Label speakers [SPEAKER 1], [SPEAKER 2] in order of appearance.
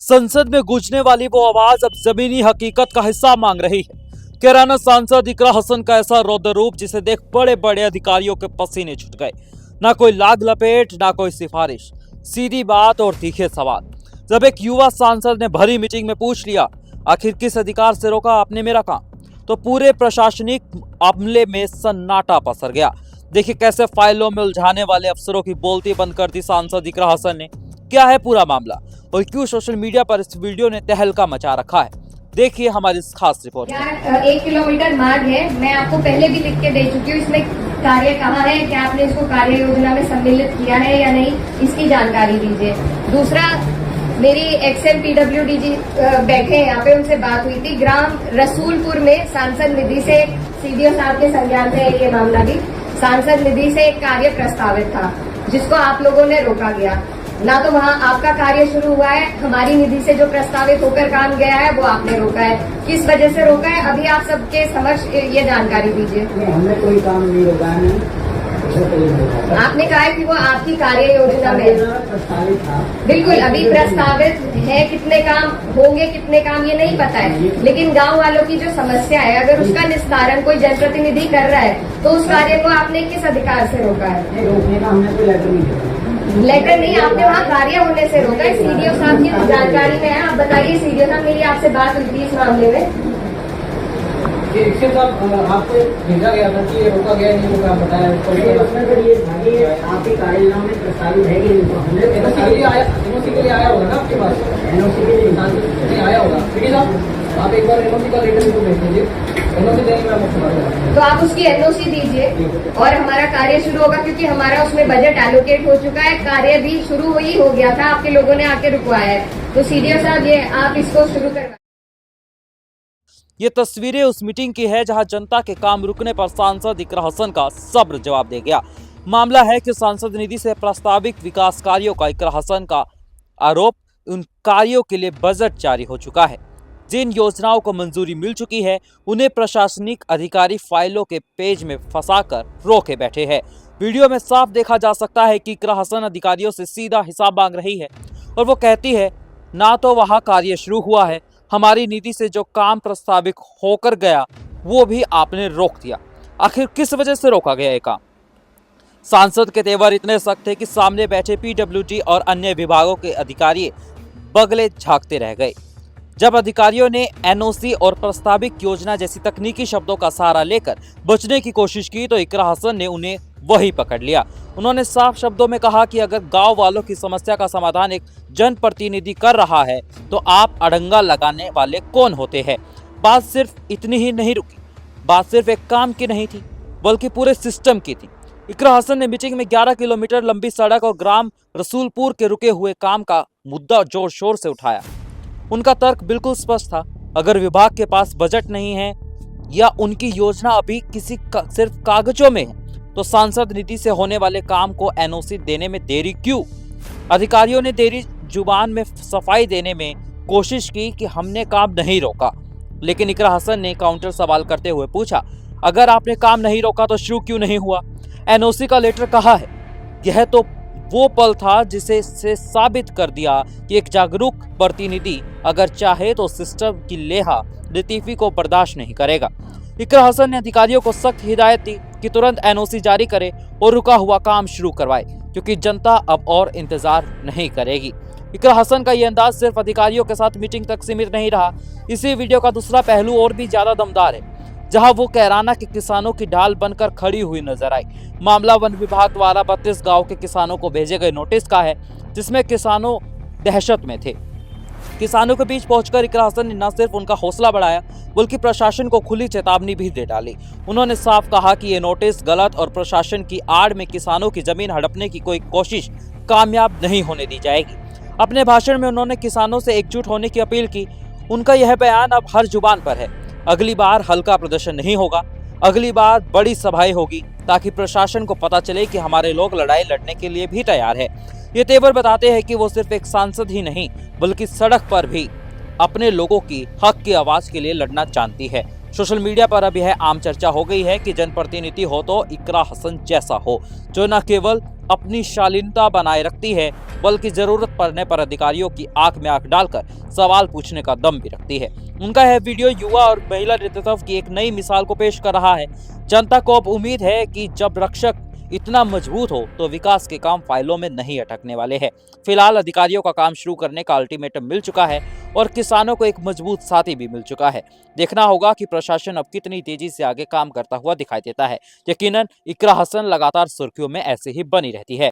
[SPEAKER 1] संसद में गूंजने वाली वो आवाज अब जमीनी हकीकत का हिस्सा मांग रही है। कैराना सांसद इकरा हसन का ऐसा रौद्र रूप जिसे देख बड़े बड़े अधिकारियों के पसीने छूट गए। ना कोई लाग लपेट, ना कोई सिफारिश, सीधी बात और तीखे सवाल। जब एक युवा सांसद ने भरी मीटिंग में पूछ लिया, आखिर किस अधिकार से रोका आपने मेरा काम, तो पूरे प्रशासनिक अमले में सन्नाटा पसर गया। देखिए कैसे फाइलों में उलझाने वाले अफसरों की बोलती बंद कर दी सांसद इकरा हसन ने। क्या है पूरा मामला और क्यों सोशल मीडिया पर इस वीडियो ने तहलका मचा रखा है, देखिए हमारी इस खास रिपोर्ट में।
[SPEAKER 2] 1 किलोमीटर मार्ग है, मैं आपको पहले भी लिख के दे चुकी हूँ। इसमें कार्य कहाँ है, क्या आपने इसको कार्य योजना में सम्मिलित किया है या नहीं, इसकी जानकारी दीजिए। दूसरा, मेरी एक्सएम पीडब्ल्यूडी जी बैठे हैं यहाँ पे, उनसे बात हुई थी। ग्राम रसूलपुर में सांसद निधि से, सीडीओ साहब के संज्ञान में ये मामला भी, सांसद निधि से एक कार्य प्रस्तावित था जिसको आप लोगों ने रोका गया। ना तो वहाँ आपका कार्य शुरू हुआ है, हमारी निधि से जो प्रस्तावित होकर काम गया है वो आपने रोका है। किस वजह से रोका है, अभी आप सबके समक्ष ये जानकारी दीजिए।
[SPEAKER 3] हमने कोई काम नहीं रोका है।
[SPEAKER 2] आपने कहा है कि वो आपकी कार्य योजना में
[SPEAKER 3] प्रस्तावित था।
[SPEAKER 2] बिल्कुल, अभी प्रस्तावित है। कितने काम होंगे, कितने काम ये नहीं पता है, लेकिन गांव वालों की जो समस्या है, अगर उसका निस्तारण कोई जनप्रतिनिधि कर रहा है तो उस कार्य को आपने किस अधिकार से रोका है?
[SPEAKER 3] रोकने का हमने कोई लेटर नहीं दिया।
[SPEAKER 2] लेटर नहीं, आपने वहाँ कार्य होने से रोका है। सीडीओ साहब की जानकारी में है, आप बताइए। सीडीओ साहब, मेरी आपसे बात हुई थी इस मामले में।
[SPEAKER 3] आपको भेजा गया था कि ये रोका गया नहीं रोका, बताया उसमें फिर ये था कि आपकी कार्ययोजना में प्रस्तावित है कि हमने एनओसी के लिए आया होगा ना आपके पास, एनओसी के लिए आया होगा। ठीक है साहब, आप एक बार एनओसी का लेटर भी भेज दीजिए, एनओसी देने में आपको
[SPEAKER 2] तो आप उसकी एनओसी दीजिए और हमारा कार्य शुरू होगा, क्योंकि हमारा उसमें बजट एलोकेट हो चुका है। कार्य भी शुरू ही हो गया था, आपके लोगों ने आके रुकवाया है। तो सीडीओ साहब, ये आप इसको शुरू करवाएं।
[SPEAKER 1] ये तस्वीरें उस मीटिंग की है जहां जनता के काम रुकने पर सांसद इकरा हसन का सब्र जवाब दे गया। मामला है कि सांसद निधि से प्रस्तावित विकास कार्यों का इकरा हसन का आरोप, उन कार्यों के लिए बजट जारी हो चुका है। जिन योजनाओं को मंजूरी मिल चुकी है उन्हें प्रशासनिक अधिकारी फाइलों के पेज में फंसाकर रोके बैठे हैं। वीडियो में साफ देखा जा सकता है कि इकरा हसन अधिकारियों से सीधा हिसाब मांग रही है और वो कहती है, ना तो वहां कार्य शुरू हुआ है, हमारी नीति से जो काम प्रस्तावित होकर गया वो भी आपने रोक दिया। आखिर किस वजह से रोका गया ये काम? सांसद के तेवर इतने सख्त थे कि सामने बैठे पीडब्ल्यूडी और अन्य विभागों के अधिकारी बगले झांकते रह गए। जब अधिकारियों ने एनओसी और प्रस्तावित योजना जैसी तकनीकी शब्दों का सहारा लेकर बचने की कोशिश की तो इकरा हसन ने उन्हें वही पकड़ लिया। उन्होंने साफ शब्दों में कहा कि अगर गांव वालों की समस्या का समाधान एक जनप्रतिनिधि कर रहा है तो आप अड़ंगा लगाने वाले कौन होते हैं। बात सिर्फ इतनी ही नहीं रुकी, बात सिर्फ एक काम की नहीं थी बल्कि पूरे सिस्टम की थी। इकरा हसन ने मीटिंग में 11 किलोमीटर लंबी सड़क और ग्राम रसूलपुर के रुके हुए काम का मुद्दा जोर शोर से उठाया। उनका तर्क बिल्कुल स्पष्ट था, अगर विभाग के पास बजट नहीं है या उनकी योजना अभी सिर्फ कागजों में है तो सांसद निधि से होने वाले काम को एनओसी देने में देरी क्यों? अधिकारियों ने देरी जुबान में सफाई देने में कोशिश की कि हमने काम नहीं रोका, लेकिन इकरा हसन ने काउंटर सवाल करते हुए पूछा, अगर आपने काम नहीं रोका तो शुरू क्यों नहीं हुआ? एनओसी का लेटर कहाँ है? यह तो वो पल था जिसे से साबित कर दिया कि एक जागरूक प्रतिनिधि अगर चाहे तो सिस्टम की लेहा लतीफी को बर्दाश्त नहीं करेगा। इकरा हसन ने अधिकारियों को सख्त हिदायत दी कि तुरंत एनओसी जारी करे और रुका हुआ काम शुरू करवाए, क्योंकि जनता अब और इंतजार नहीं करेगी। इकरा हसन का यह अंदाज सिर्फ अधिकारियों के साथ मीटिंग तक सीमित नहीं रहा। इसी वीडियो का दूसरा पहलू और भी ज्यादा दमदार है, जहां वो कैराना के किसानों की ढाल बनकर खड़ी हुई नजर आई। मामला वन विभाग द्वारा 32 गांव के किसानों को भेजे गए नोटिस का है, जिसमें किसानों दहशत में थे। किसानों के बीच पहुंचकर इकरा हसन ने न सिर्फ उनका हौसला बढ़ाया बल्कि प्रशासन को खुली चेतावनी भी दे डाली। उन्होंने साफ कहा कि ये नोटिस गलत और प्रशासन की आड़ में किसानों की जमीन हड़पने की कोई कोशिश कामयाब नहीं होने दी जाएगी। अपने भाषण में उन्होंने किसानों से एकजुट होने की अपील की। उनका यह बयान अब हर जुबान पर है, अगली बार हल्का प्रदर्शन नहीं होगा, अगली बार बड़ी सभाएं होगी, ताकि प्रशासन को पता चले कि हमारे लोग लड़ाई लड़ने के लिए भी तैयार है। ये तेवर बताते हैं कि वो सिर्फ एक सांसद ही नहीं बल्कि सड़क पर भी अपने लोगों की हक की आवाज के लिए लड़ना जानती है। सोशल मीडिया पर अब यह आम चर्चा हो गई है कि जनप्रतिनिधि हो तो इकरा हसन जैसा हो, जो न केवल अपनी शालीनता बनाए रखती है, बल्कि जरूरत पड़ने पर अधिकारियों की आंख में आंख डालकर सवाल पूछने का दम भी रखती है। उनका यह वीडियो युवा और महिला नेतृत्व की एक नई मिसाल को पेश कर रहा है। जनता को अब उम्मीद है कि जब रक्षक इतना मजबूत हो तो विकास के काम फाइलों में नहीं अटकने वाले हैं। फिलहाल अधिकारियों का काम शुरू करने का अल्टीमेटम मिल चुका है और किसानों को एक मजबूत साथी भी मिल चुका है। देखना होगा कि प्रशासन अब कितनी तेजी से आगे काम करता हुआ दिखाई देता है। यकीनन इकरा हसन लगातार सुर्खियों में ऐसे ही बनी रहती है।